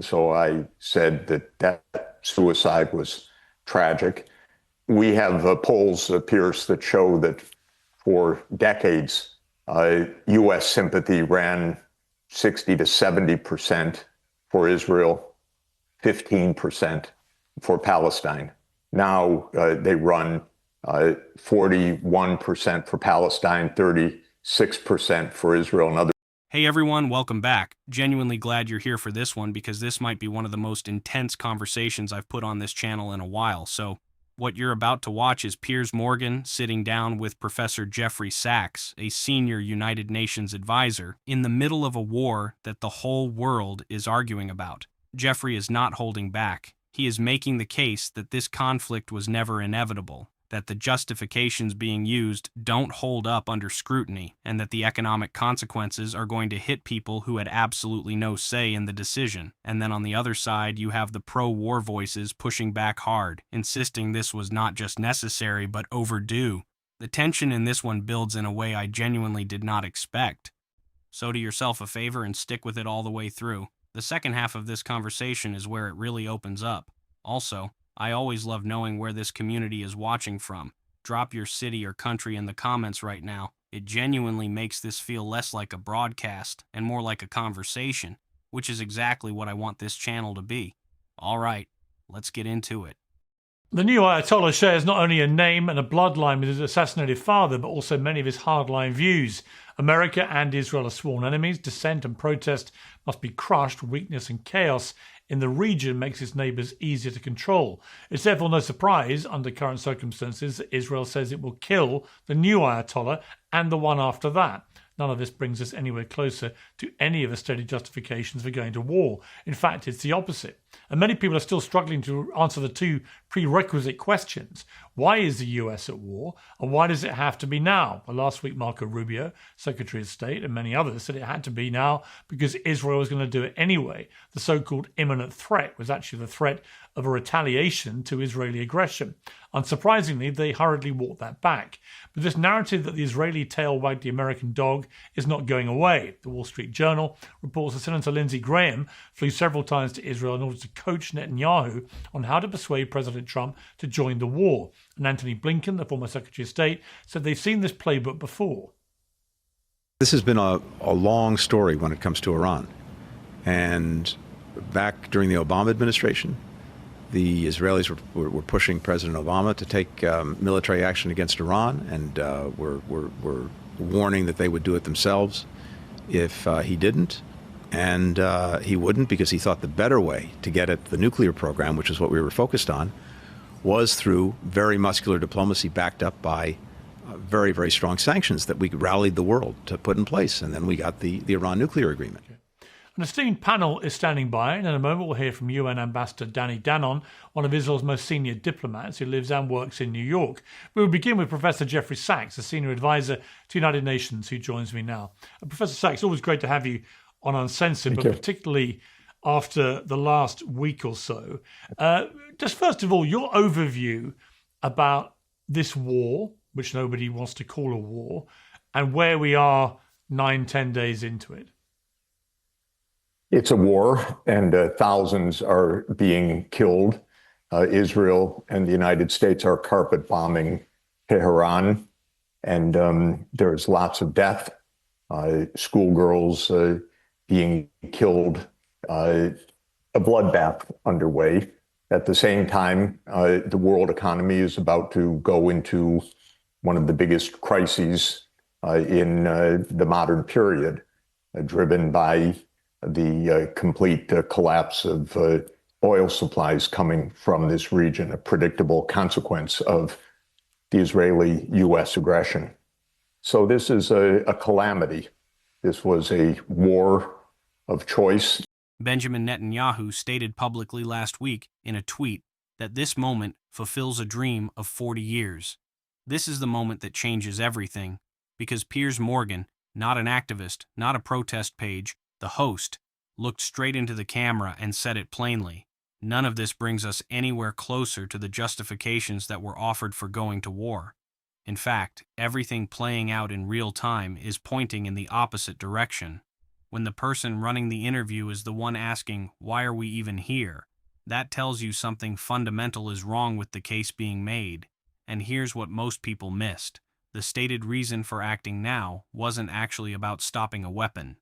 So I said that suicide was tragic. We have polls, Pierce, that show that for decades, U.S. sympathy ran 60 to 70% for Israel, 15% for Palestine. Now they run 41% for Palestine, 36% for Israel, and other. Hey everyone, welcome back. Genuinely glad you're here for this one because this might be one of the most intense conversations I've put on this channel in a while. So, what you're about to watch is Piers Morgan sitting down with Professor Jeffrey Sachs, a senior United Nations advisor, in the middle of a war that the whole world is arguing about. Jeffrey is not holding back. He is making the case that this conflict was never inevitable, that the justifications being used don't hold up under scrutiny, and that the economic consequences are going to hit people who had absolutely no say in the decision. And then on the other side, you have the pro-war voices pushing back hard, insisting this was not just necessary but overdue. The tension in this one builds in a way I genuinely did not expect. So do yourself a favor and stick with it all the way through. The second half of this conversation is where it really opens up. Also, I always love knowing where this community is watching from. Drop your city or country in the comments right now. It genuinely makes this feel less like a broadcast and more like a conversation, which is exactly what I want this channel to be. All right, let's get into it. The new Ayatollah shares not only a name and a bloodline with his assassinated father, but also many of his hardline views. America and Israel are sworn enemies. Dissent and protest must be crushed. Weakness and chaos in the region makes its neighbours easier to control. It's therefore no surprise, under current circumstances, that Israel says it will kill the new Ayatollah and the one after that. None of this brings us anywhere closer to any of the stated justifications for going to war. In fact, it's the opposite. And many people are still struggling to answer the two prerequisite questions. Why is the US at war? And why does it have to be now? Well, last week, Marco Rubio, Secretary of State, and many others said it had to be now because Israel was going to do it anyway. The so-called imminent threat was actually the threat of a retaliation to Israeli aggression. Unsurprisingly, they hurriedly walked that back. But this narrative that the Israeli tail wagged the American dog is not going away. The Wall Street Journal reports that Senator Lindsey Graham flew several times to Israel in order to coach Netanyahu on how to persuade President Trump to join the war. And Antony Blinken, the former Secretary of State, said they've seen this playbook before. This has been a long story when it comes to Iran. And back during the Obama administration, the Israelis were pushing President Obama to take military action against Iran, and were warning that they would do it themselves if he didn't. And he wouldn't, because he thought the better way to get at the nuclear program, which is what we were focused on, was through very muscular diplomacy backed up by very, very strong sanctions that we rallied the world to put in place. And then we got the Iran nuclear agreement. Okay. An esteemed panel is standing by, and in a moment we'll hear from UN Ambassador Danny Danon, one of Israel's most senior diplomats who lives and works in New York. We will begin with Professor Jeffrey Sachs, a senior advisor to United Nations, who joins me now. Professor Sachs, always great to have you on Uncensored, but particularly after the last week or so. Just first of all, your overview about this war, which nobody wants to call a war, and where we are 9-10 days into it. It's a war, and thousands are being killed. Israel and the United States are carpet bombing Tehran, and there's lots of death. Schoolgirls being killed, a bloodbath underway. At the same time, the world economy is about to go into one of the biggest crises in the modern period, driven by the complete collapse of oil supplies coming from this region, a predictable consequence of the Israeli-U.S. aggression. So this is a calamity. This was a war of choice. Benjamin Netanyahu stated publicly last week in a tweet that this moment fulfills a dream of 40 years. This is the moment that changes everything, because Piers Morgan, not an activist, not a protest page, the host, looked straight into the camera and said it plainly. None of this brings us anywhere closer to the justifications that were offered for going to war. In fact, everything playing out in real time is pointing in the opposite direction. when the person running the interview is the one asking, "Why are we even here?" That tells you something fundamental is wrong with the case being made. And here's what most people missed. The stated reason for acting now wasn't actually about stopping a weapon.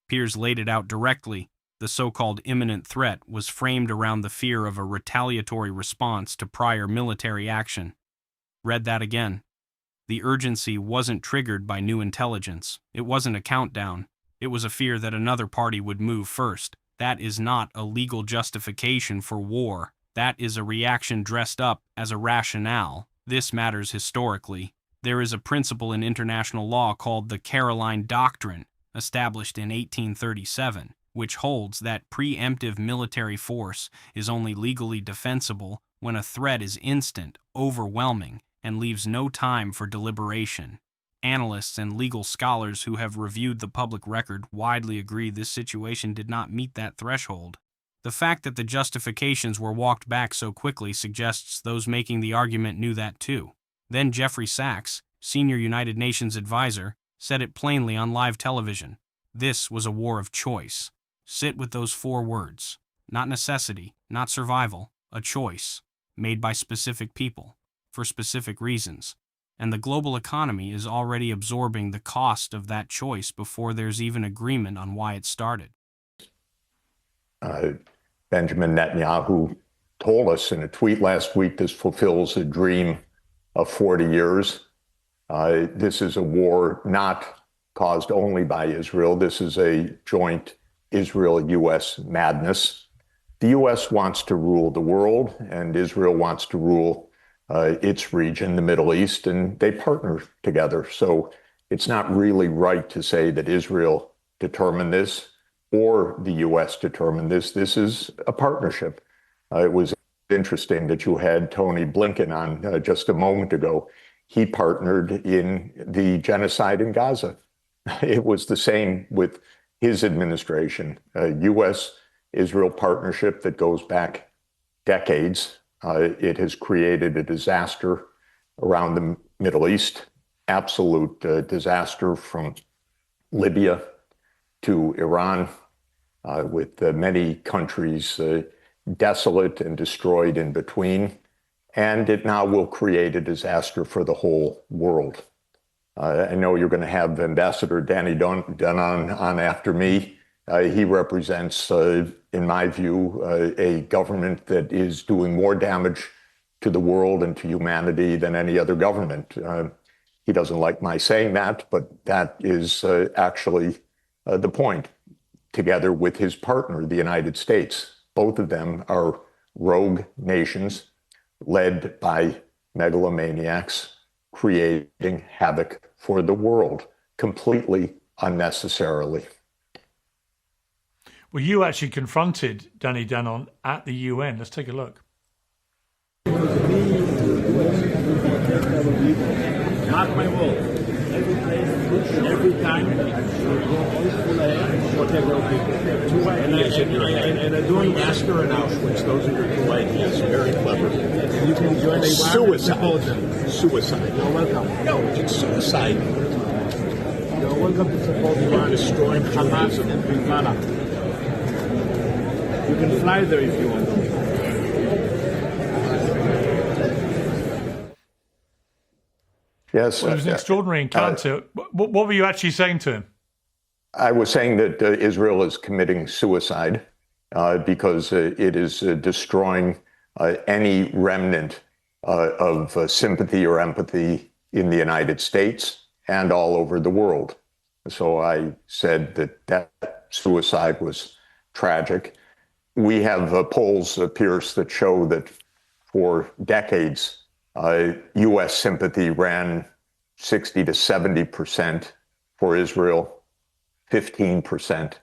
Piers laid it out directly. The so-called imminent threat was framed around the fear of a retaliatory response to prior military action. Read that again. The urgency wasn't triggered by new intelligence. It wasn't a countdown. It was a fear that another party would move first. That is not a legal justification for war. That is a reaction dressed up as a rationale. This matters historically. There is a principle in international law called the Caroline Doctrine, established in 1837, which holds that pre-emptive military force is only legally defensible when a threat is instant, overwhelming, and leaves no time for deliberation. Analysts and legal scholars who have reviewed the public record widely agree this situation did not meet that threshold. The fact that the justifications were walked back so quickly suggests those making the argument knew that too. Then Jeffrey Sachs, senior United Nations advisor, said it plainly on live television. This was a war of choice. Sit with those 4 words. Not necessity, not survival, a choice, made by specific people, for specific reasons. And the global economy is already absorbing the cost of that choice before there's even agreement on why it started. Benjamin Netanyahu told us in a tweet last week, this fulfills a dream of 40 years. This is a war not caused only by Israel. This is a joint Israel-U.S. madness. The U.S. wants to rule the world, and Israel wants to rule its region, the Middle East, and they partner together. So it's not really right to say that Israel determined this or the U.S. determined this. This is a partnership. It was interesting that you had Tony Blinken on just a moment ago. He partnered in the genocide in Gaza. It was the same with his administration, a U.S.-Israel partnership that goes back decades. It has created a disaster around the Middle East, absolute disaster from Libya to Iran, with many countries desolate and destroyed in between. And it now will create a disaster for the whole world. I know you're going to have Ambassador Danny Dunn on after me. He represents, in my view, a government that is doing more damage to the world and to humanity than any other government. He doesn't like my saying that, but that is actually the point, together with his partner, the United States. Both of them are rogue nations led by megalomaniacs, creating havoc for the world completely unnecessarily. Well, you actually confronted Danny Danon at the UN. Let's take a look. Mark my word, every place, every time, whatever people. And I'm doing Master and Auschwitz. Those are your 2 ideas. Very clever. And you can join Suicide. Suicide. You're welcome. No, it's suicide. You're welcome to support Iran. Destroying Hamas and Hezbollah. You can fly there if you want. Yes. Well, it was an extraordinary encounter. What were you actually saying to him? I was saying that Israel is committing suicide because it is destroying any remnant of sympathy or empathy in the United States and all over the world. So I said that suicide was tragic. We have polls, Pierce, that show that for decades, U.S. sympathy ran 60 to 70% for Israel, 15%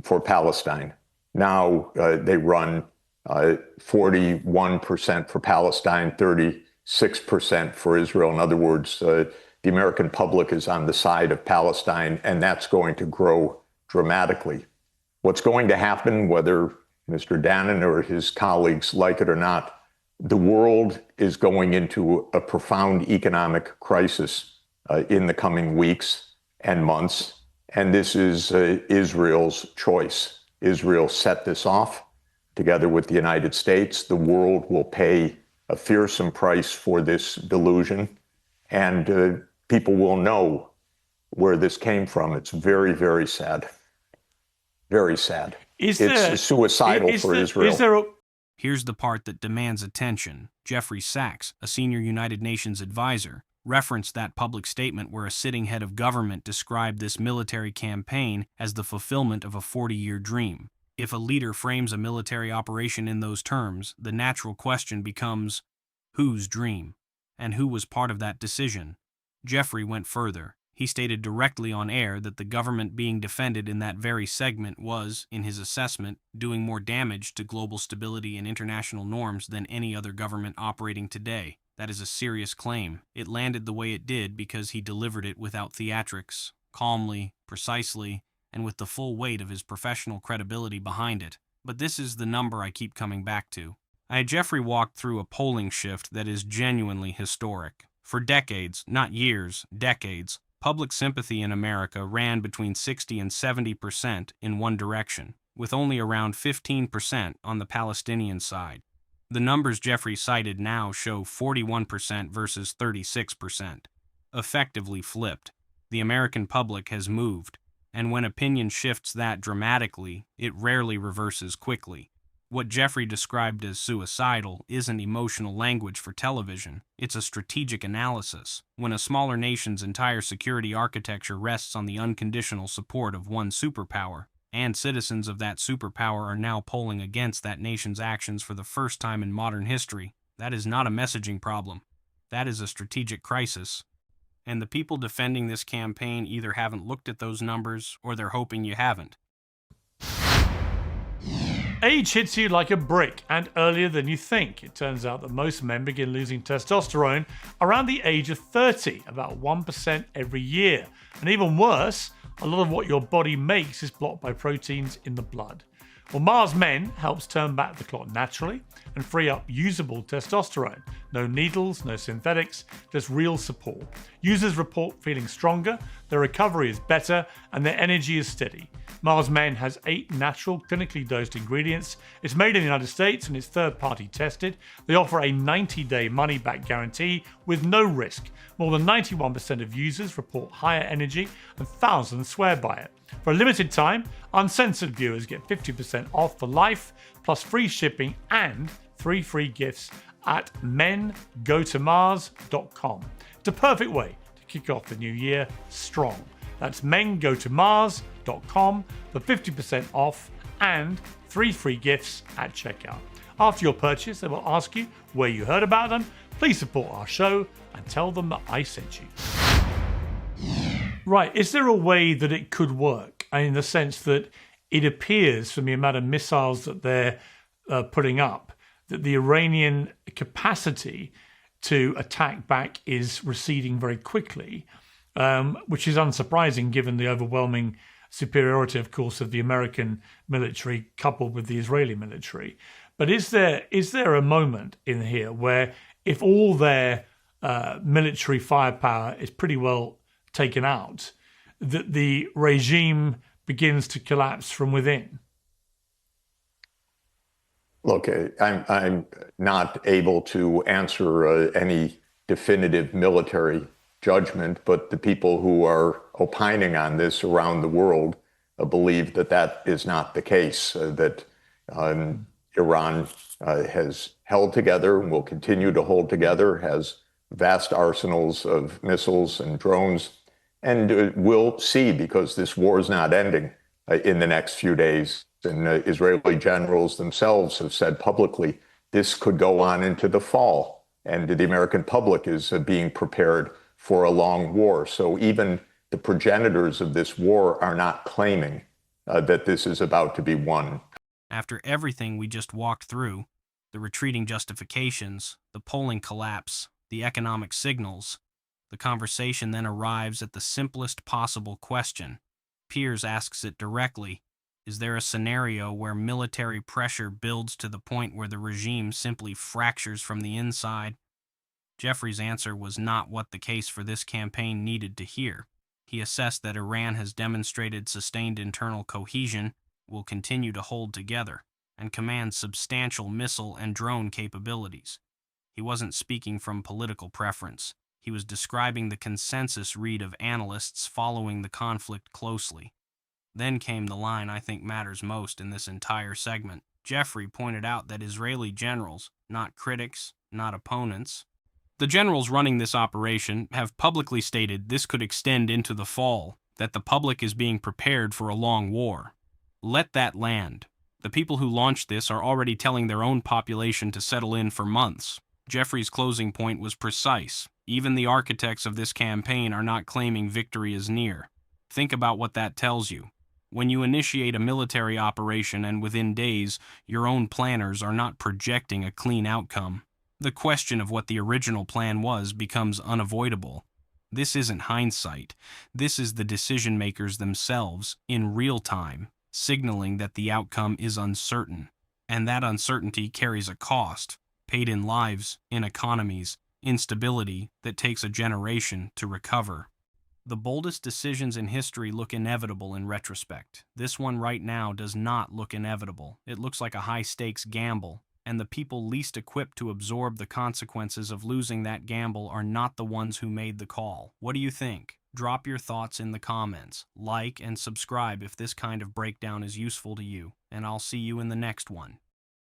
for Palestine. Now they run 41% for Palestine, 36% for Israel. In other words, the American public is on the side of Palestine, and that's going to grow dramatically. What's going to happen, whether Mr. Danon or his colleagues like it or not, the world is going into a profound economic crisis in the coming weeks and months. And this is Israel's choice. Israel set this off together with the United States. The world will pay a fearsome price for this delusion, and people will know where this came from. It's very, very sad. Very sad. It's suicidal for Israel. Here's the part that demands attention. Jeffrey Sachs, a senior United Nations advisor, referenced that public statement where a sitting head of government described this military campaign as the fulfillment of a 40-year dream. If a leader frames a military operation in those terms, the natural question becomes, whose dream? And who was part of that decision? Jeffrey went further. He stated directly on air that the government being defended in that very segment was, in his assessment, doing more damage to global stability and international norms than any other government operating today. That is a serious claim. It landed the way it did because he delivered it without theatrics, calmly, precisely, and with the full weight of his professional credibility behind it. But this is the number I keep coming back to. I had Jeffrey walk through a polling shift that is genuinely historic. For decades, not years, decades, public sympathy in America ran between 60 and 70% in one direction, with only around 15% on the Palestinian side. The numbers Jeffrey cited now show 41% versus 36%. Effectively flipped. The American public has moved, and when opinion shifts that dramatically, it rarely reverses quickly. What Jeffrey described as suicidal isn't emotional language for television. It's a strategic analysis. When a smaller nation's entire security architecture rests on the unconditional support of one superpower, and citizens of that superpower are now polling against that nation's actions for the first time in modern history, that is not a messaging problem. That is a strategic crisis. And the people defending this campaign either haven't looked at those numbers or they're hoping you haven't. Age hits you like a brick, and earlier than you think. It turns out that most men begin losing testosterone around the age of 30, about 1% every year. And even worse, a lot of what your body makes is blocked by proteins in the blood. Well, Mars Men helps turn back the clock naturally and free up usable testosterone. No needles, no synthetics, just real support. Users report feeling stronger, their recovery is better, and their energy is steady. Mars Men has 8 natural, clinically dosed ingredients. It's made in the United States and it's third-party tested. They offer a 90-day money-back guarantee with no risk. More than 91% of users report higher energy and thousands swear by it. For a limited time, Uncensored viewers get 50% off for life, plus free shipping and 3 free gifts at mengotomars.com. It's a perfect way to kick off the new year strong. That's mengotomars.com for 50% off and 3 free gifts at checkout. After your purchase, they will ask you where you heard about them. Please support our show and tell them that I sent you. Right, is there a way that it could work? In the sense that it appears from the amount of missiles that they're putting up that the Iranian capacity to attack back is receding very quickly, which is unsurprising given the overwhelming superiority, of course, of the American military coupled with the Israeli military. But is there a moment in here where if all their military firepower is pretty well taken out, that the regime begins to collapse from within? Look, I'm not able to answer any definitive military judgment, but the people who are opining on this around the world believe that that is not the case, that Iran has held together and will continue to hold together, has vast arsenals of missiles and drones, and we'll see, because this war is not ending in the next few days. And Israeli generals themselves have said publicly this could go on into the fall, and the American public is being prepared for a long war. So even the progenitors of this war are not claiming that this is about to be won. After everything we just walked through, the retreating justifications, the polling collapse, the economic signals, the conversation then arrives at the simplest possible question. Piers asks it directly. Is there a scenario where military pressure builds to the point where the regime simply fractures from the inside? Jeffrey's answer was not what the case for this campaign needed to hear. He assessed that Iran has demonstrated sustained internal cohesion, will continue to hold together, and commands substantial missile and drone capabilities. He wasn't speaking from political preference. He was describing the consensus read of analysts following the conflict closely. Then came the line I think matters most in this entire segment. Jeffrey pointed out that Israeli generals, not critics, not opponents, the generals running this operation have publicly stated this could extend into the fall, that the public is being prepared for a long war. Let that land. The people who launched this are already telling their own population to settle in for months. Jeffrey's closing point was precise. Even the architects of this campaign are not claiming victory is near. Think about what that tells you. When you initiate a military operation and within days, your own planners are not projecting a clean outcome, the question of what the original plan was becomes unavoidable. This isn't hindsight. This is the decision makers themselves, in real time, signaling that the outcome is uncertain. And that uncertainty carries a cost, paid in lives, in economies, instability that takes a generation to recover. The boldest decisions in history look inevitable in retrospect. This one right now does not look inevitable. It looks like a high-stakes gamble, and the people least equipped to absorb the consequences of losing that gamble are not the ones who made the call. What do you think? Drop your thoughts in the comments. Like and subscribe if this kind of breakdown is useful to you, and I'll see you in the next one.